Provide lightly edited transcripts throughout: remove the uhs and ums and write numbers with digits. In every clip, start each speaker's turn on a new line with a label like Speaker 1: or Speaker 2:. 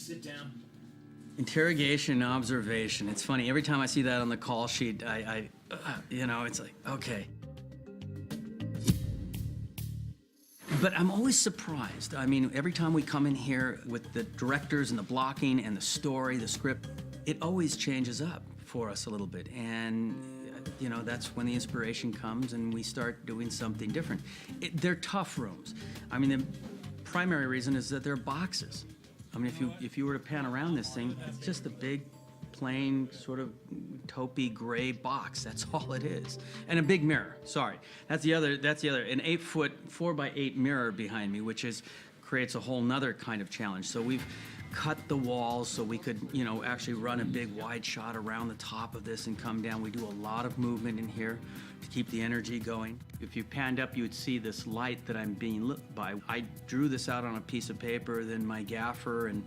Speaker 1: sit down.
Speaker 2: Interrogation, observation. It's funny, every time I see that on the call sheet, you know, it's like, okay. But I'm always surprised. I mean, every time we come in here with the directors and the blocking and the story, the script, it always changes up for us a little bit. And, you know, that's when the inspiration comes and we start doing something different. They're tough rooms. I mean, the primary reason is that they're boxes. I mean, if you were to pan around this thing, it's just a big, plain, sort of taupey gray box. That's all it is. And a big mirror, sorry. That's the other, an 8-foot, 4x8 mirror behind me, which creates a whole nother kind of challenge. So we've cut the walls so we could, you know, actually run a big wide shot around the top of this and come down. We do a lot of movement in here to keep the energy going. If you panned up, you would see this light that I'm being lit by. I drew this out on a piece of paper, then my gaffer and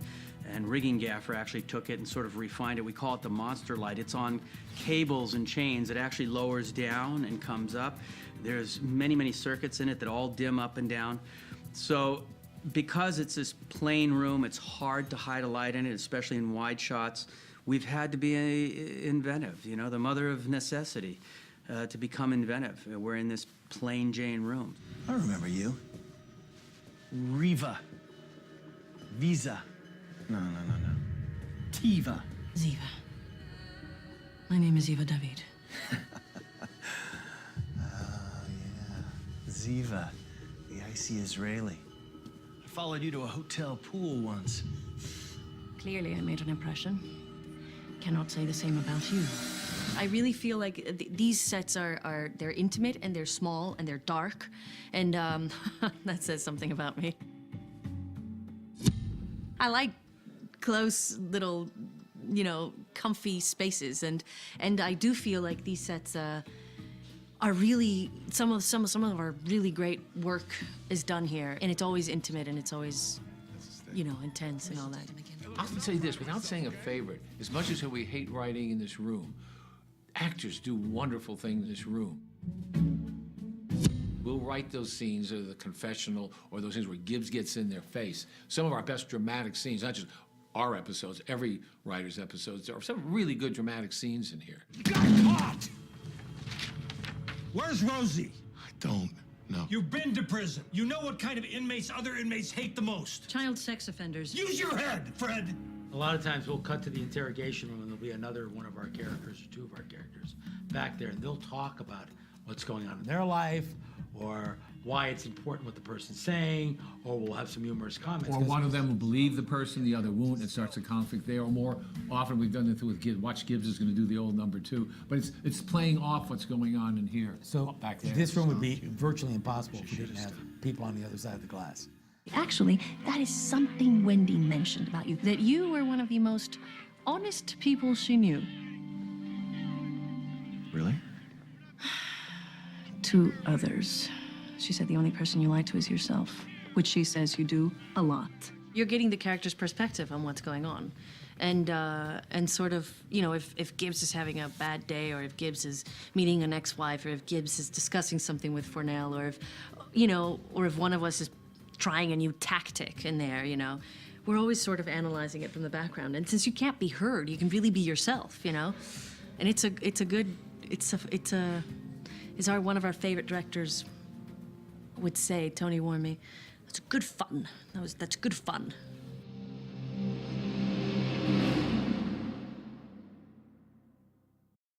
Speaker 2: rigging gaffer actually took it and sort of refined it. We call it the monster light. It's on cables and chains. It actually lowers down and comes up. There's many, many circuits in it that all dim up and down. So because it's this plain room, it's hard to hide a light in it, especially in wide shots. We've had to be inventive, you know, the mother of necessity, to become inventive. We're in this plain Jane room.
Speaker 1: I remember you. Riva. Visa. No. Tiva.
Speaker 3: Ziva. My name is Eva David.
Speaker 1: Oh, yeah. Ziva, the icy Israeli. I followed you to a hotel pool once.
Speaker 3: Clearly, I made an impression. Cannot say the same about you. I really feel like these sets they're intimate and they're small and they're dark, and that says something about me. I like close little, you know, comfy spaces, and I do feel like these sets are really some of our really great work is done here, and it's always intimate and it's always, you know, intense and all that.
Speaker 4: I'll say this, without saying a favorite, as much as we hate writing in this room, actors do wonderful things in this room. We'll write those scenes, or the confessional, or those scenes where Gibbs gets in their face. Some of our best dramatic scenes, not just our episodes, every writer's episodes, there are some really good dramatic scenes in here.
Speaker 5: You got caught! Where's Rosie?
Speaker 6: I don't know.
Speaker 5: You've been to prison. You know what kind of inmates other inmates hate the most.
Speaker 3: Child sex offenders.
Speaker 5: Use your head, Fred!
Speaker 7: A lot of times we'll cut to the interrogation room and there'll be another one of our characters or two of our characters back there, and they'll talk about what's going on in their life, or why it's important what the person's saying, or we'll have some humorous comments.
Speaker 8: Or one of them will believe the person, the other won't, and it starts a conflict there. Or more often, we've done it with Gibbs. Watch Gibbs is going to do the old number two. But it's playing off what's going on in here.
Speaker 7: So
Speaker 8: back there.
Speaker 7: this room would be virtually impossible if we didn't have people on the other side of the glass.
Speaker 3: Actually, that is something Wendy mentioned about you, that you were one of the most honest people she knew.
Speaker 1: Really?
Speaker 3: To others. She said the only person you lie to is yourself, which she says you do a lot. You're getting the character's perspective on what's going on. And sort of, you know, if Gibbs is having a bad day, or if Gibbs is meeting an ex-wife, or if Gibbs is discussing something with Fornell, or if, you know, or if one of us is trying a new tactic in there, you know, we're always sort of analyzing it from the background. And since you can't be heard, you can really be yourself, you know? And one of our favorite directors would say, Tony warned me, that's good fun. That's good fun.